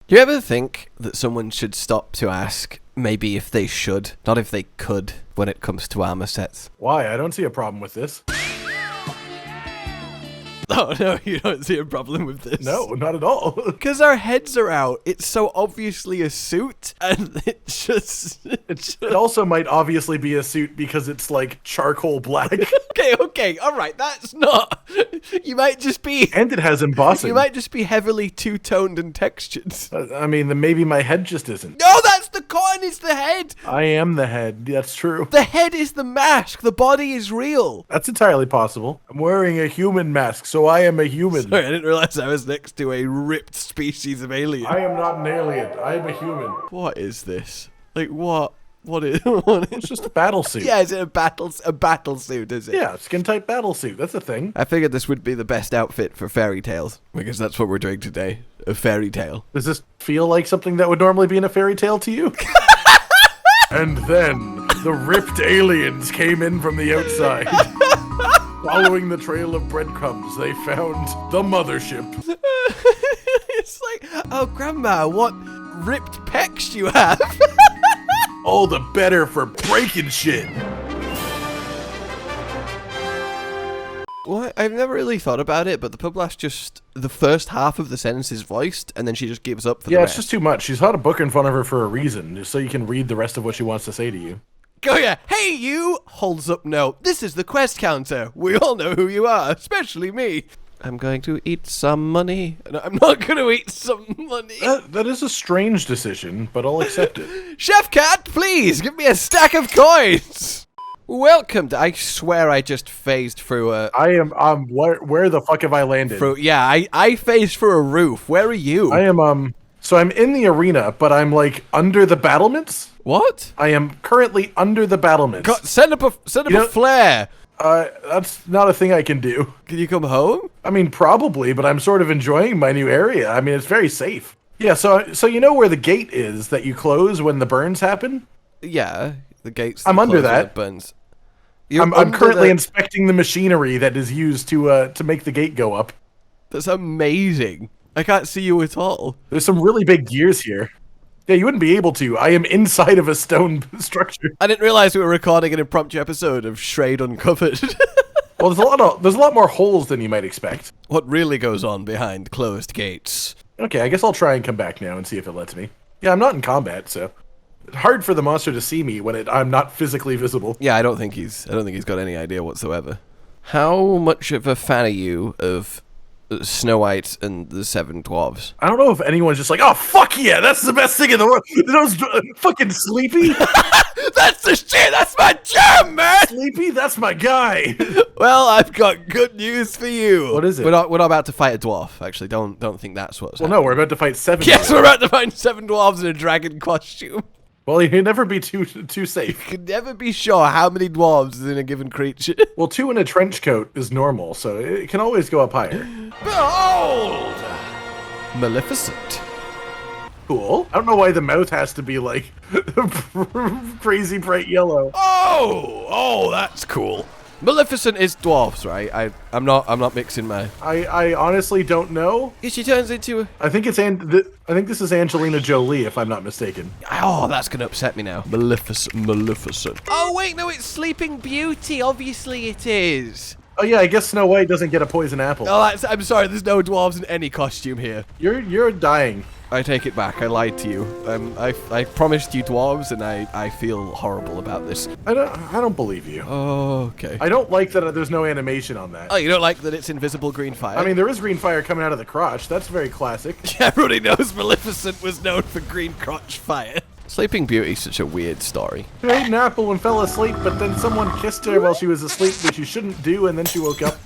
Do you ever think that someone should stop to ask maybe if they should, not if they could, when it comes to armor sets? Why? I don't see a problem with this. Oh, no, you don't see a problem with this. No, not at all. Because our heads are out. It's so obviously a suit, and it also might obviously be a suit because it's like charcoal black. Okay, all right, that's not... You might just be... And it has embossing. You might just be heavily two-toned and textured. I mean, then maybe my head just isn't. No, that's the coin, it's the head! I am the head, that's true. The head is the mask, the body is real. That's entirely possible. I'm wearing a human mask, so I am a human. Sorry, I didn't realize I was next to a ripped species of alien. I am not an alien, I am a human. What is this? Like, what? It's just a battle suit. Yeah, is it a battle suit, is it? Yeah, skin-tight battle suit, that's a thing. I figured this would be the best outfit for fairy tales, because that's what we're doing today, a fairy tale. Does this feel like something that would normally be in a fairy tale to you? And then, the ripped aliens came in from the outside. Following the trail of breadcrumbs, they found the mothership. It's like, oh, Grandma, what ripped pecs you have? All the better for breaking shit. Well, I've never really thought about it, but the Publast just, the first half of the sentence is voiced, and then she just gives up for the rest. Yeah, it's just too much. She's had a book in front of her for a reason, just so you can read the rest of what she wants to say to you. Oh yeah, hey you! Holds up note. This is the quest counter. We all know who you are, especially me. I'm going to eat some money. No, I'm not going to eat some money. That is a strange decision, but I'll accept it. Chef Cat, please give me a stack of coins. Welcome to... I swear I just phased through a... Where the fuck have I landed? Yeah, I phased through a roof. Where are you? I am, so I'm in the arena, but I'm like under the battlements. What? I am currently under the battlements. Send up a flare. That's not a thing I can do. Can you come home? I mean, probably, but I'm sort of enjoying my new area. I mean, it's very safe. Yeah, so you know where the gate is that you close when the burns happen? Yeah, the gates. I'm under that. Burns. I'm currently inspecting the machinery that is used to make the gate go up. That's amazing. I can't see you at all. There's some really big gears here. Yeah, you wouldn't be able to. I am inside of a stone structure. I didn't realize we were recording an impromptu episode of Shrade Uncovered. Well, there's a lot more holes than you might expect. What really goes on behind closed gates? Okay, I guess I'll try and come back now and see if it lets me. Yeah, I'm not in combat, so it's hard for the monster to see me when I'm not physically visible. Yeah, I don't think he's got any idea whatsoever. How much of a fan are you of Snow White and the Seven Dwarves? I don't know if anyone's just like, oh, fuck yeah, that's the best thing in the world. Those fucking Sleepy? That's the shit, that's my jam, man! Sleepy, that's my guy. Well, I've got good news for you. What is it? We're not about to fight a dwarf, actually. Don't think that's what's happening. No, we're about to fight 7 Yes, dwarves. we're about to fight 7 dwarves in a dragon costume. Well, you can never be too safe. You can never be sure how many dwarves is in a given creature. Well, 2 in a trench coat is normal, so it can always go up higher. Behold! Maleficent. Cool. I don't know why the mouth has to be like crazy bright yellow. Oh, that's cool. Maleficent is dwarfs, right? I'm not mixing my... I honestly don't know. She turns into a... I think this is Angelina Jolie, if I'm not mistaken. Oh, that's gonna upset me now. Maleficent. Oh wait, no, it's Sleeping Beauty. Obviously it is. Oh yeah, I guess Snow White doesn't get a poison apple. Oh, I'm sorry. There's no dwarves in any costume here. You're dying. I take it back. I lied to you. I promised you dwarves, and I feel horrible about this. I don't believe you. Oh, okay. I don't like that there's no animation on that. Oh, you don't like that it's invisible green fire? I mean, there is green fire coming out of the crotch. That's very classic. Yeah, everybody knows Maleficent was known for green crotch fire. Sleeping Beauty's such a weird story. She ate an apple and fell asleep, but then someone kissed her while she was asleep, which you shouldn't do, and then she woke up.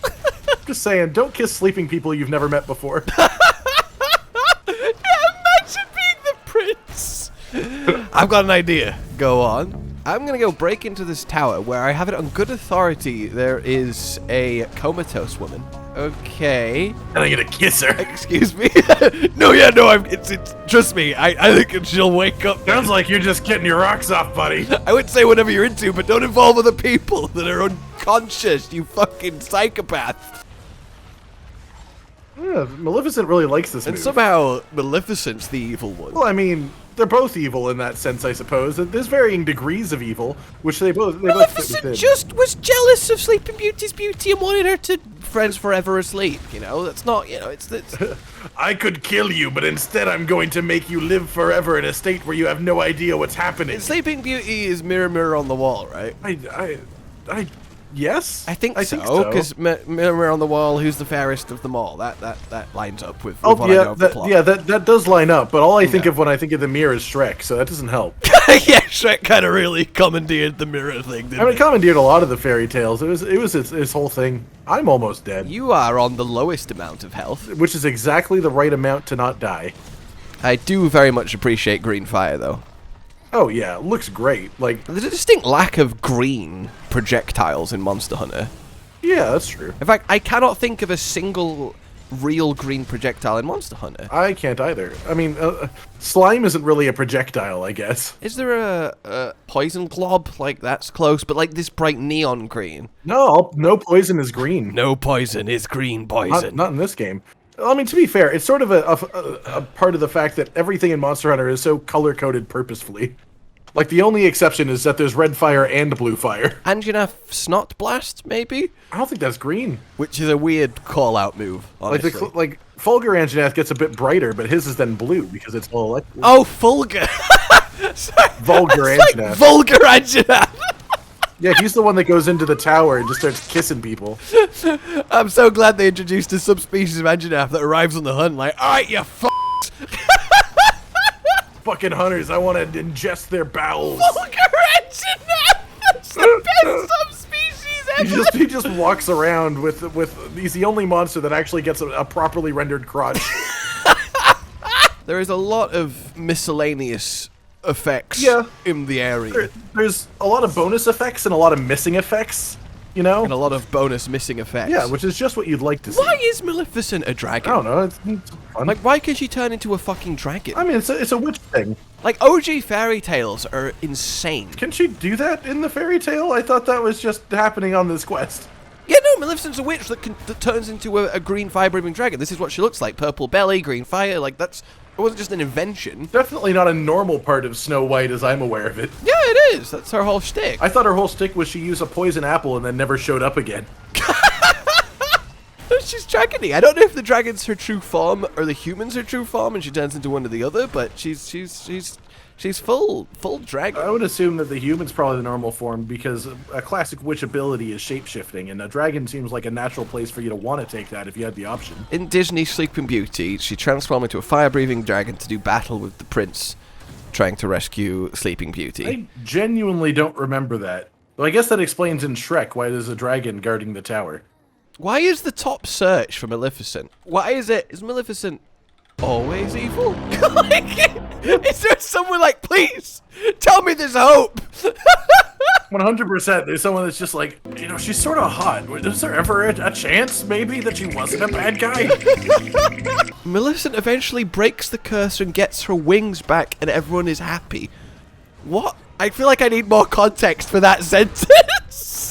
Just saying, don't kiss sleeping people you've never met before. I've got an idea. Go on. I'm gonna go break into this tower where I have it on good authority there is a comatose woman. Okay. And I'm gonna kiss her. Excuse me. No, it's trust me, I think she'll wake up. Sounds like you're just getting your rocks off, buddy. I would say whatever you're into, but don't involve other people that are unconscious, you fucking psychopath. Yeah, Maleficent really likes this And move. somehow Maleficent's the evil one. Well, I mean, they're both evil in that sense, I suppose. There's varying degrees of evil, which they both fit Maleficent within. just was jealous of Sleeping Beauty's beauty and wanted her to friends forever asleep, you know? That's not, you know, it's... I could kill you, but instead I'm going to make you live forever in a state where you have no idea what's happening. Sleeping Beauty is mirror, mirror on the wall, right? Yes? I think so, because mirror, mirror on the wall, who's the fairest of them all? That lines up with what I know of the plot. Yeah, that does line up, but all I think of when I think of the mirror is Shrek, so that doesn't help. Yeah, Shrek kind of really commandeered the mirror thing, didn't It commandeered a lot of the fairy tales. It was his whole thing. I'm almost dead. You are on the lowest amount of health. Which is exactly the right amount to not die. I do very much appreciate green fire, though. Oh yeah, it looks great. Like, there's a distinct lack of green projectiles in Monster Hunter. Yeah, that's true. In fact, I cannot think of a single real green projectile in Monster Hunter. I can't either. I mean, slime isn't really a projectile, I guess. Is there a poison glob? Like, that's close, but like this bright neon green. No, no poison is green. No poison is green poison. Not in this game. I mean, to be fair, it's sort of a part of the fact that everything in Monster Hunter is so color-coded purposefully. Like, the only exception is that there's red fire and blue fire. Anjanath Snot Blast, maybe? I don't think that's green. Which is a weird call-out move, honestly. Like Fulgur Anjanath gets a bit brighter, but his is then blue because it's all electric. Oh, Fulgur! Vulgar it's Anjanath. Like Vulgar Anjanath! Yeah, he's the one that goes into the tower and just starts kissing people. I'm so glad they introduced a subspecies of Anjanath that arrives on the hunt like, alright, you f***s! Fucking hunters, I want to ingest their bowels. Vulgar Anjanath! That's the best subspecies ever! He just walks around with he's the only monster that actually gets a properly rendered crotch. There is a lot of miscellaneous effects in the area. There's a lot of bonus effects and a lot of missing effects, you know? And a lot of bonus missing effects. Yeah, which is just what you'd like to see. Why is Maleficent a dragon? I don't know, it's fun. Like, why can she turn into a fucking dragon? I mean, it's a witch thing. Like, OG fairy tales are insane. Can she do that in the fairy tale? I thought that was just happening on this quest. Yeah, no, Maleficent's a witch that turns into a green fire-breathing dragon. This is what she looks like. Purple belly, green fire, like, it wasn't just an invention. Definitely not a normal part of Snow White as I'm aware of it. Yeah, it is. That's her whole shtick. I thought her whole shtick was she used a poison apple and then never showed up again. She's dragony. I don't know if the dragon's her true form or the human's her true form and she turns into one or the other, but she's full dragon. I would assume that the human's probably the normal form because a classic witch ability is shape-shifting, and a dragon seems like a natural place for you to want to take that if you had the option. In Disney's Sleeping Beauty, she transformed into a fire-breathing dragon to do battle with the prince trying to rescue Sleeping Beauty. I genuinely don't remember that. Well, I guess that explains in Shrek why there's a dragon guarding the tower. Why is the top search for Maleficent? Why is Maleficent always evil? Like, is there someone like, please, tell me there's hope? 100%. There's someone that's just like, you know, she's sort of hot. Was there ever a chance, maybe, that she wasn't a bad guy? Maleficent eventually breaks the curse and gets her wings back and everyone is happy. What? I feel like I need more context for that sentence.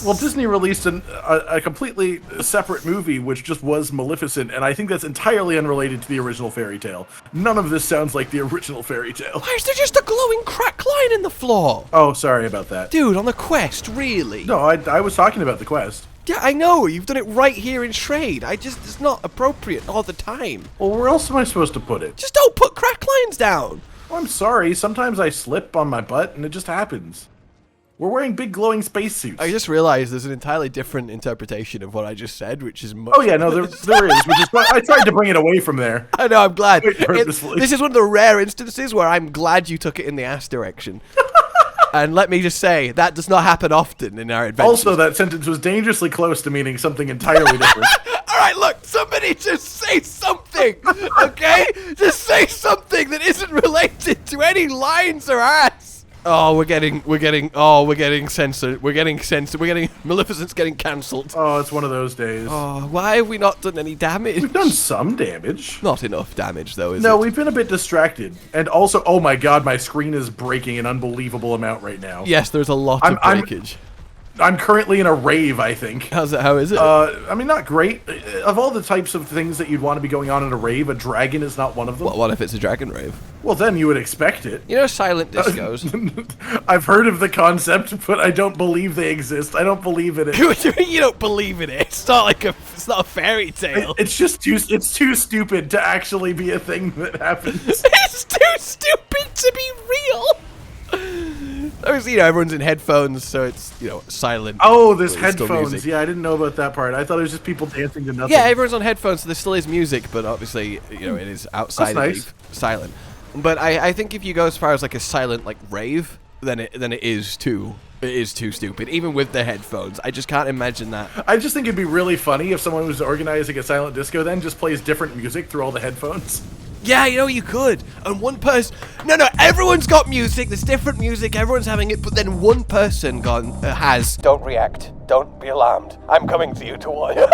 Well, Disney released a completely separate movie, which just was Maleficent, and I think that's entirely unrelated to the original fairy tale. None of this sounds like the original fairy tale. Why is there just a glowing crack line in the floor? Oh, sorry about that. Dude, on the quest, really? No, I was talking about the quest. Yeah, I know. You've done it right here in Shrade. It's not appropriate all the time. Well, where else am I supposed to put it? Just don't put crack lines down. Well, I'm sorry. Sometimes I slip on my butt, and it just happens. We're wearing big glowing spacesuits. I just realized there's an entirely different interpretation of what I just said, which is much... Oh yeah, no, there is, which is why I tried to bring it away from there. I know, I'm glad. Purposefully. This is one of the rare instances where I'm glad you took it in the ass direction. And let me just say, that does not happen often in our adventures. Also, that sentence was dangerously close to meaning something entirely different. Alright, look, somebody just say something, okay? Just say something that isn't related to any lines or ass. Oh, we're getting censored. Maleficent's getting cancelled. Oh, it's one of those days. Oh, why have we not done any damage? We've done some damage. Not enough damage, though, is it? No, we've been a bit distracted. And also, oh my god, my screen is breaking an unbelievable amount right now. Yes, there's a lot of breakage. I'm currently in a rave, I think. How is it? I mean, not great. Of all the types of things that you'd want to be going on in a rave, a dragon is not one of them. What if it's a dragon rave? Well, then you would expect it. You know silent discos? I've heard of the concept, but I don't believe they exist. I don't believe in it. You don't believe in it? It's not like it's not a fairy tale. It's just too stupid to actually be a thing that happens. It's too stupid to be real. Obviously, everyone's in headphones, so it's, silent. Oh, there's but it's still headphones. music. Yeah, I didn't know about that part. I thought it was just people dancing to nothing. Yeah, everyone's on headphones, so there still is music, but obviously, it is outside of silent. But I think if you go as far as like a silent rave, then it is too stupid, even with the headphones. I just can't imagine that. I just think it'd be really funny if someone was organizing a silent disco then just plays different music through all the headphones. Yeah, you could. And one person... No, everyone's got music. There's different music. Everyone's having it. But then one person has... Don't react. Don't be alarmed. I'm coming to you to warn you.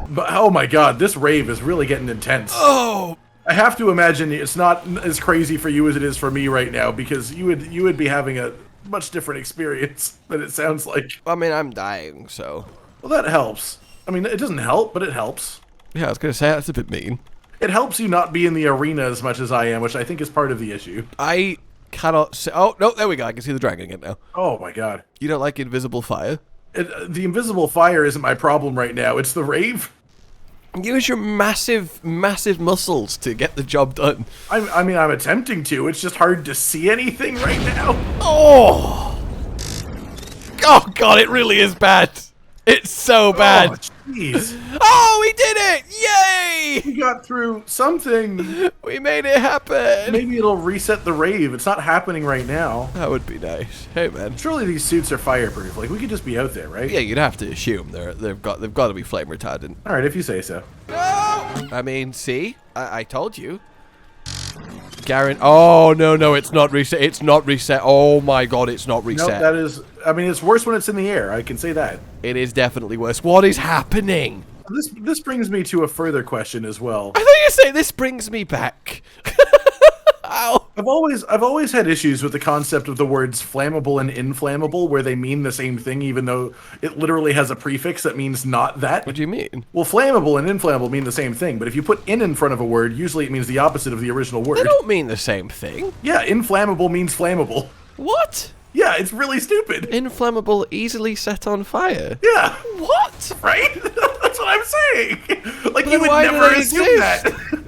But, oh my god, this rave is really getting intense. Oh! I have to imagine it's not as crazy for you as it is for me right now, because you would be having a much different experience than it sounds like. I mean, I'm dying, so... Well, that helps. I mean, it doesn't help, but it helps. Yeah, I was going to say, that's a bit mean. It helps you not be in the arena as much as I am, which I think is part of the issue. I cannot see... Oh, no, there we go. I can see the dragon again now. Oh my god. You don't like invisible fire? The invisible fire isn't my problem right now. It's the rave. Use your massive muscles to get the job done. I mean, I'm attempting to. It's just hard to see anything right now. Oh! Oh, God, it really is bad. It's so bad. Oh, jeez. Oh, we did it! Yay! We got through something. We made it happen. Maybe it'll reset the rave. It's not happening right now. That would be nice. Hey, man. Surely these suits are fireproof. Like, we could just be out there, right? Yeah, you'd have to assume they've got to be flame retardant. All right, if you say so. No! I mean, see? I told you. Garen. Oh, no, it's not reset. It's not reset. Oh, my God, it's not reset. No, that is... I mean, it's worse when it's in the air. I can say that. It is definitely worse. What is happening? This brings me to a further question as well. I thought you were saying this brings me back. Ow. I've always had issues with the concept of the words flammable and inflammable, where they mean the same thing, even though it literally has a prefix that means not that. What do you mean? Well, flammable and inflammable mean the same thing, but if you put in front of a word, usually it means the opposite of the original word. They don't mean the same thing. Yeah, inflammable means flammable. What? Yeah, it's really stupid. Inflammable, easily set on fire. Yeah. What? Right? That's what I'm saying. Like, But you would why do never they assume exist? that.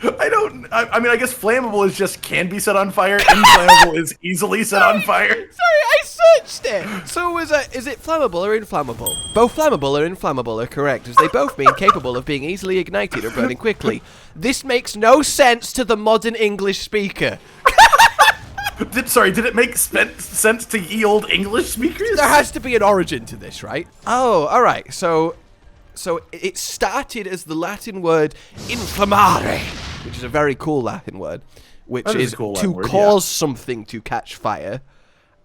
I mean, I guess flammable is just can be set on fire. Inflammable is easily set on fire. Sorry, I searched it. So is it flammable or inflammable? Both flammable or inflammable are correct, as they both mean capable of being easily ignited or burning quickly. This makes no sense to the modern English speaker. Did it make sense to ye old English speakers? There has to be an origin to this, right? Oh, all right. So it started as the Latin word inflammare, which is a very cool Latin word, which is cool to word, cause something to catch fire.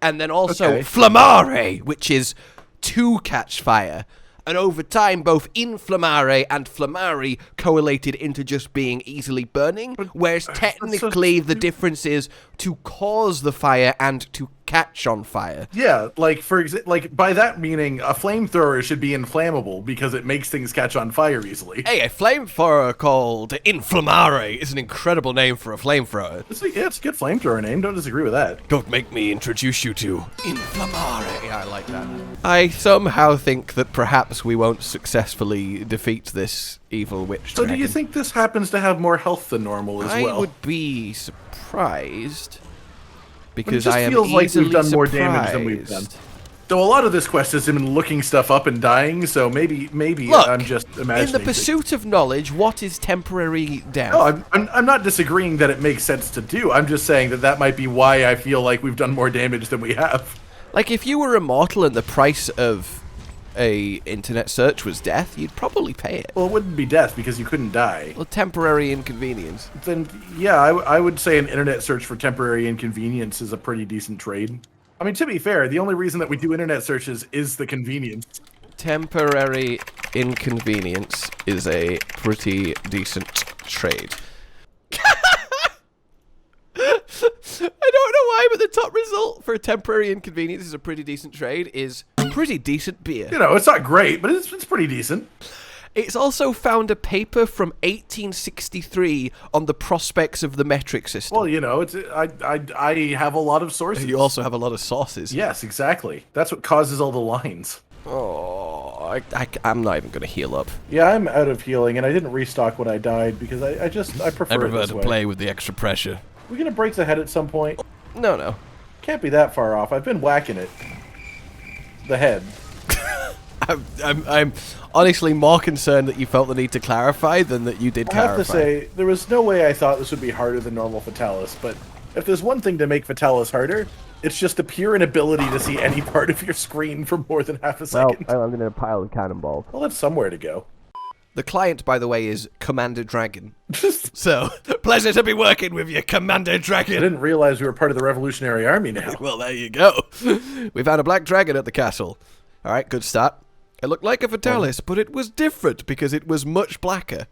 And then also flammare, which is to catch fire. And over time, both inflammare and flammare correlated into just being easily burning, whereas technically the difference is to cause the fire and to catch on fire. Yeah, like by that meaning, a flamethrower should be inflammable because it makes things catch on fire easily. Hey, a flamethrower called Inflammare is an incredible name for a flamethrower. It's a good flamethrower name. Don't disagree with that. Don't make me introduce you to Inflammare. Yeah, I like that. I somehow think that perhaps we won't successfully defeat this evil witch So dragon. do you think this happens to have more health than normal as well? I would be surprised. Because it just I am feels like easily we've done more damage than we've done. So a lot of this quest has been looking stuff up and dying, so maybe Look, I'm just imagining. in the pursuit of knowledge, what is temporary death? No, I'm not disagreeing that it makes sense to do. I'm just saying that might be why I feel like we've done more damage than we have. Like, if you were immortal and the price of a internet search was death, you'd probably pay it. Well, it wouldn't be death because you couldn't die. Well, temporary inconvenience. Then, yeah, I would say an internet search for temporary inconvenience is a pretty decent trade. I mean, to be fair, the only reason that we do internet searches is the convenience. Temporary inconvenience is a pretty decent trade. I don't know why, but the top result for a temporary inconvenience is a pretty decent trade is pretty decent beer. You know, it's not great, but it's pretty decent. It's also found a paper from 1863 on the prospects of the metric system. Well, you know, I have a lot of sources. You also have a lot of sources. Yes, exactly. That's what causes all the lines. Oh, I'm not even going to heal up. Yeah, I'm out of healing, and I didn't restock when I died because I prefer it this to way. play with the extra pressure. We're gonna break the head at some point. No. Can't be that far off. I've been whacking it. The head. I'm honestly more concerned that you felt the need to clarify than that you did clarify. I have to say, there was no way I thought this would be harder than normal Fatalis, but if there's one thing to make Fatalis harder, it's just the pure inability to see any part of your screen for more than half a second. Well, I'm in a pile of cannonballs. Well, that's somewhere to go. The client, by the way, is Commander Dragon. So, pleasure to be working with you, Commander Dragon. I didn't realize we were part of the Revolutionary Army now. Well, there you go. We found a black dragon at the castle. All right, good start. It looked like a Fatalis, but it was different because it was much blacker.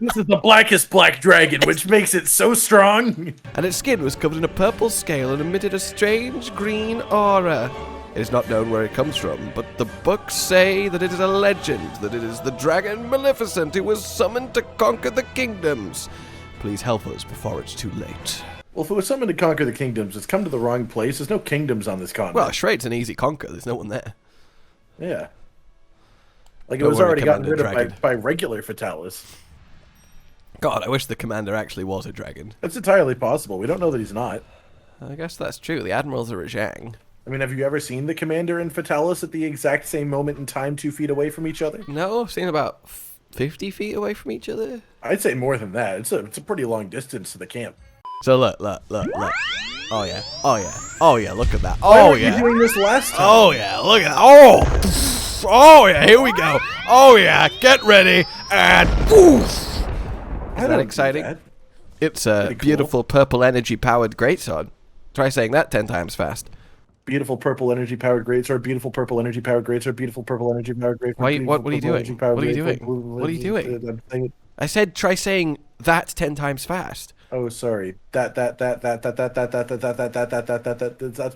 This is the blackest black dragon, which makes it so strong. And its skin was covered in a purple scale and emitted a strange green aura. It is not known where it comes from, but the books say that it is a legend, that it is the dragon Maleficent who was summoned to conquer the kingdoms. Please help us before it's too late. Well, if it was summoned to conquer the kingdoms, it's come to the wrong place. There's no kingdoms on this continent. Well, Shrade's an easy conquer. There's no one there. Yeah. Like, it Don't was worry, already gotten Commander rid of Dragon. by regular Fatalis. God, I wish the commander actually was a dragon. That's entirely possible. We don't know that he's not. I guess that's true. The admirals are a Zhang. I mean, have you ever seen the commander and Fatalis at the exact same moment in time 2 feet away from each other? No, I've seen about 50 feet away from each other. I'd say more than that. It's a pretty long distance to the camp. So look. Oh yeah, look at that. Why Oh weren't yeah. you doing this last time? Oh yeah, look at that. Oh yeah, here we go. Oh yeah, get ready and oof. Is that exciting? It's a Pretty cool. beautiful purple energy powered greatsword. Try saying that 10 times fast. Beautiful purple energy powered greatsword. Beautiful purple energy powered greatsword. Beautiful purple energy powered greatsword. Why? What are you beautiful doing? purple What are you energy doing? powered greatsword. What are you doing? I'm I said try saying that 10 times fast. Oh, sorry. That.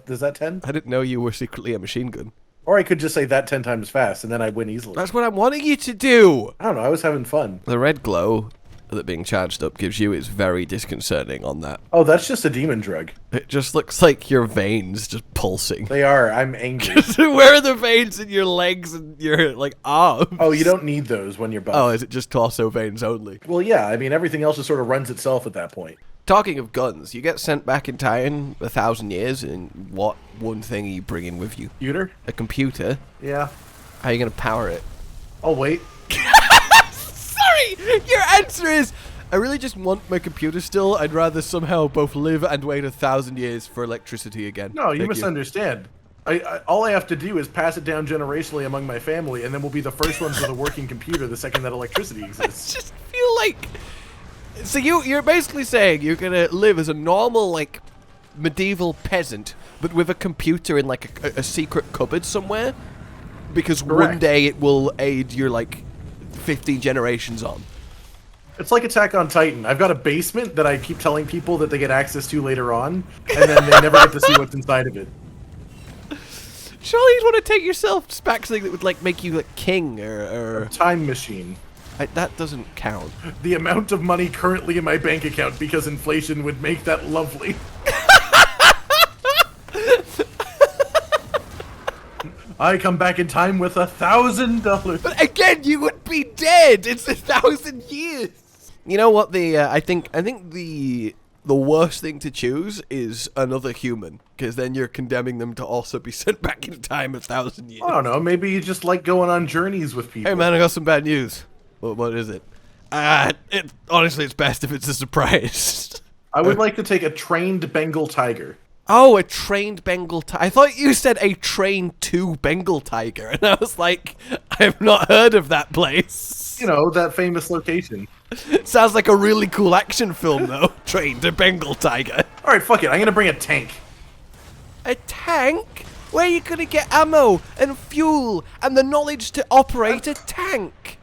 Is that 10? I didn't know you were secretly a machine gun. Or I could just say that 10 times fast, and then I'd win easily. That's what I'm wanting you to do. I don't know. I was having fun. The red glow that being charged up gives you is very disconcerting on that. Oh, that's just a demon drug. It just looks like your veins just pulsing. They are. I'm angry. Where are the veins in your legs and your like arms? Oh, you don't need those when you're buff. Oh, is it just torso veins only? Well, yeah. I mean, everything else just sort of runs itself at that point. Talking of guns, you get sent back in time 1,000 years, and what one thing are you bringing with you? Computer? A computer. Yeah. How are you gonna power it? Oh, wait. Sorry, your answer is, I really just want my computer still. I'd rather somehow both live and wait 1,000 years for electricity again. No, you Thank misunderstand. All I have to do is pass it down generationally among my family, and then we'll be the first ones with a working computer the second that electricity I exists. just feel like... So you're basically saying you're gonna live as a normal, like, medieval peasant, but with a computer in, like, a secret cupboard somewhere? Because Correct. one day it will aid your, like, 15 generations on. It's like Attack on Titan. I've got a basement that I keep telling people that they get access to later on, and then they never get to see what's inside of it. Surely you'd want to take yourself back to something that would, like, make you, like, king, or... Time machine. That doesn't count. The amount of money currently in my bank account because inflation would make that lovely. I come back in time with $1,000. But again, you would be dead. It's 1,000 years. You know what? I think the worst thing to choose is another human, because then you're condemning them to also be sent back in time 1,000 years. I don't know. Maybe you just like going on journeys with people. Hey man, I got some bad news. What is it? Honestly, it's best if it's a surprise. I would like to take a trained Bengal tiger. Oh, a trained Bengal tiger. I thought you said a trained to Bengal tiger, and I was like, I've not heard of that place. You know, that famous location. Sounds like a really cool action film, though. Trained to Bengal tiger. All right, fuck it. I'm gonna bring a tank. A tank? Where are you gonna get ammo and fuel and the knowledge to operate a tank?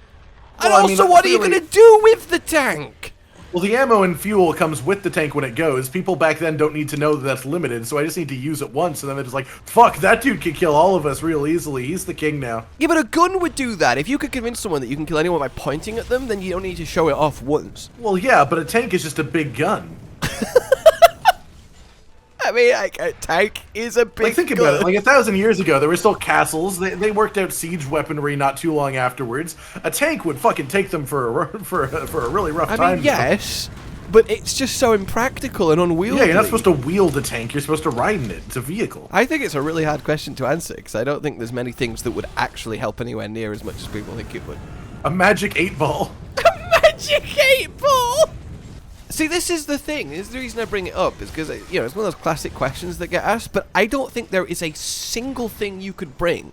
And Well, I mean, also, what are you clearly- gonna do with the tank? Well, the ammo and fuel comes with the tank when it goes. People back then don't need to know that that's limited, so I just need to use it once, and then they're just like, fuck, that dude can kill all of us real easily. He's the king now. Yeah, but a gun would do that. If you could convince someone that you can kill anyone by pointing at them, then you don't need to show it off once. Well, yeah, but a tank is just a big gun. I mean, like, a tank is a big Like, think gun. about it. Like, 1,000 years ago, there were still castles. They worked out siege weaponry not too long afterwards. A tank would fucking take them for a really rough time. I mean, yes, but it's just so impractical and unwieldy. Yeah, you're not supposed to wield a tank. You're supposed to ride in it. It's a vehicle. I think it's a really hard question to answer, because I don't think there's many things that would actually help anywhere near as much as people think it would. A magic 8-ball. A magic 8-ball! See, this is the thing. This is the reason I bring it up, is because, you know, it's one of those classic questions that get asked, but I don't think there is a single thing you could bring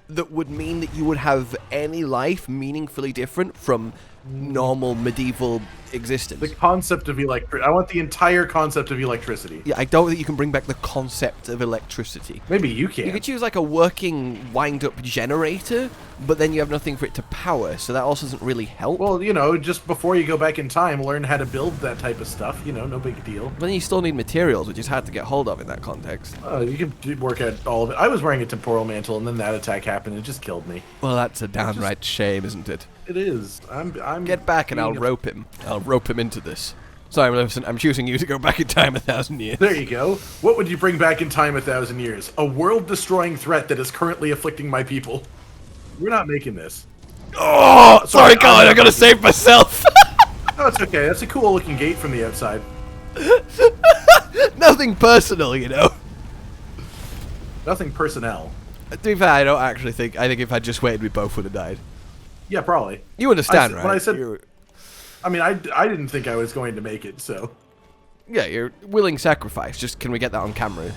that would mean that you would have any life meaningfully different from normal medieval existence. The concept of electricity. I want the entire concept of electricity. Yeah, I don't think you can bring back the concept of electricity. Maybe you can. You could choose like a working wind-up generator, but then you have nothing for it to power, so that also doesn't really help. Well, you know, just before you go back in time, learn how to build that type of stuff. You know, no big deal. But then you still need materials, which is hard to get hold of in that context. You can work out all of it. I was wearing a temporal mantle, and then that attack happened. It just killed me. Well, that's a downright shame, isn't it? It is. I'm. Get back and I'll rope him. I'll rope him into this. Sorry, Maleficent, I'm choosing you to go back in time 1,000 years. There you go. What would you bring back in time 1,000 years? A world-destroying threat that is currently afflicting my people. We're not making this. Oh, sorry, God, I gotta save myself. No, it's okay. That's a cool-looking gate from the outside. Nothing personal, you know. Nothing personnel. To be fair, I don't actually think. I think if I'd just waited, we both would have died. Yeah, probably. You understand, right? When I said, I mean, I didn't think I was going to make it, so. Yeah, you're willing sacrifice. Just can we get that on camera?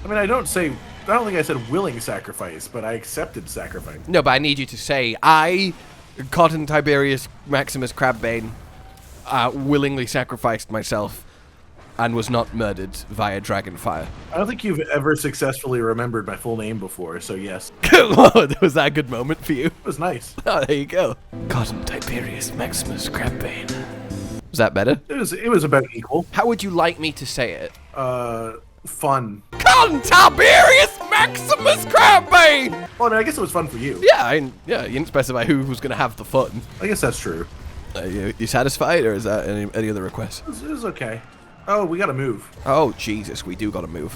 I mean, I don't think I said willing sacrifice, but I accepted sacrifice. No, but I need you to say, I, Cotton Tiberius Maximus Crabbane, willingly sacrificed myself and was not murdered via dragonfire. I don't think you've ever successfully remembered my full name before, so yes. Was that a good moment for you? It was nice. Oh, there you go. Cotton Tiberius Maximus Crabbane. Was that better? It was about equal. How would you like me to say it? Fun. Cotton Tiberius Maximus Crabbane! Well, I mean, I guess it was fun for you. Yeah, you didn't specify who was going to have the fun. I guess that's true. You satisfied, or is that any other requests? It was okay. Oh, we gotta move. Oh, Jesus, we do gotta move.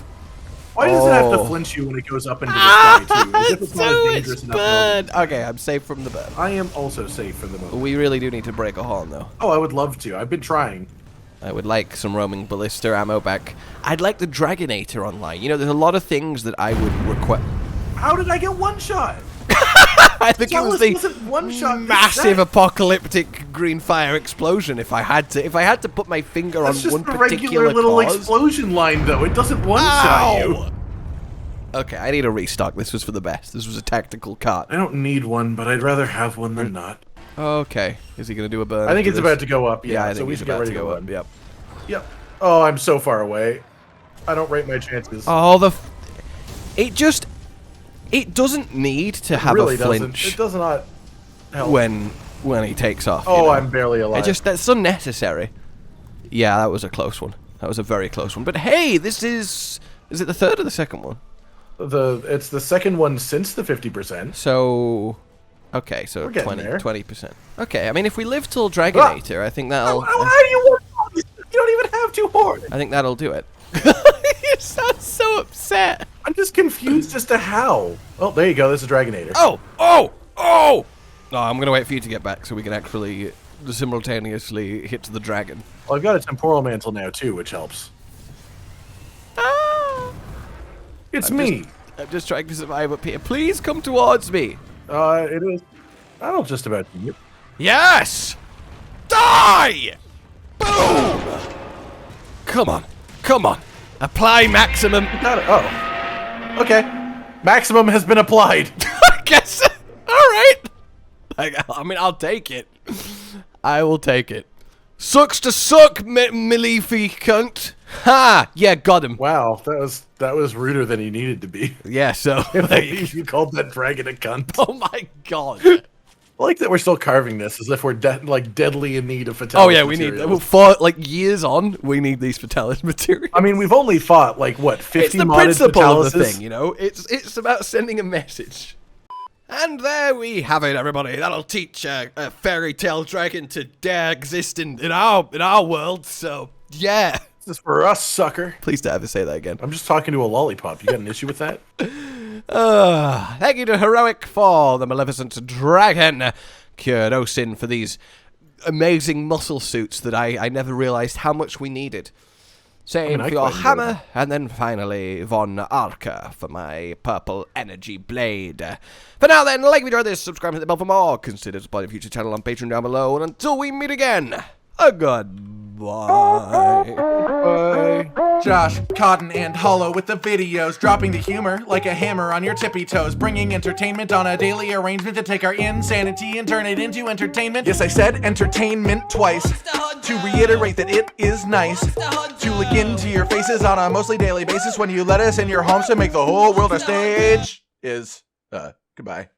Why does it have to flinch you when it goes up into the sky, too? As if it's not So dangerous it's enough. burn. Okay, I'm safe from the burn. I am also safe from the moment. We really do need to break a horn, though. Oh, I would love to. I've been trying. I would like some roaming ballista ammo back. I'd like the Dragonator online. You know, there's a lot of things that I would request. How did I get one shot? I think it was the one-shot massive apocalyptic green fire explosion. If I had to put my finger That's on just one a particular regular little cause. explosion line, though. It doesn't one-shot you. Okay, I need a restock. This was for the best. This was a tactical cart. I don't need one, but I'd rather have one than not. Okay, is he gonna do a burn? I think it's after about this? to go up. Yeah, I so think we he's should get about ready to go up. run. Yep. Yep. Oh, I'm so far away. I don't rate my chances. Oh, it doesn't need to have really a flinch. It does not help. when he takes off. Oh, you know? I'm barely alive. That's unnecessary. Yeah, that was a close one. That was a very close one. But hey, this is it the third or the second one? It's the second one since the 50%. So, okay, so We're getting there. 20%. Okay, I mean, if we live till Dragonator, I think that'll. How do you want this? You don't even have two horns. I think that'll do it. You sound so upset. I'm just confused as to how. Oh, there you go. This is Dragonator. Oh! No, I'm gonna wait for you to get back so we can actually simultaneously hit the dragon. Well, I've got a temporal mantle now too, which helps. It's me. I'm just trying to survive up here. Please come towards me. It is. I'll just about do it. Yes! Die! Boom! Come on. Apply maximum. Got it. Oh. Okay. Maximum has been applied. I guess. Alright. I mean, I'll take it. I will take it. Sucks to suck, Maleficent. Ha! Yeah, got him. Wow, that was ruder than he needed to be. Yeah, so. If you called that dragon a cunt. Oh my god. I like that we're still carving this as if we're like deadly in need of Fatalis. Oh yeah, we need for like years on. We need these Fatalis materials. I mean, we've only fought like what 50 It's the modded principle of the Fatalises? thing, you know. It's about sending a message. And there we have it, everybody. That'll teach a fairy tale dragon to dare exist in our world. So yeah, This is for us, sucker. Please don't ever say that again. I'm just talking to a lollipop. You got an issue with that? Thank you to Heroic for the Maleficent dragon. Kurosin for these amazing muscle suits that I never realized how much we needed. Same for your hammer, and then finally Von Arca for my purple energy blade. For now then, like if you enjoyed this, subscribe and hit the bell for more. Consider supporting the future channel on Patreon down below, and until we meet again, a goodbye. Bye. Josh, Cotton, and Hollow with the videos, dropping the humor like a hammer on your tippy toes, bringing entertainment on a daily arrangement to take our insanity and turn it into entertainment. Yes, I said entertainment twice, to reiterate that it is nice to look into your faces on a mostly daily basis when you let us in your homes to make the whole world a stage. Goodbye.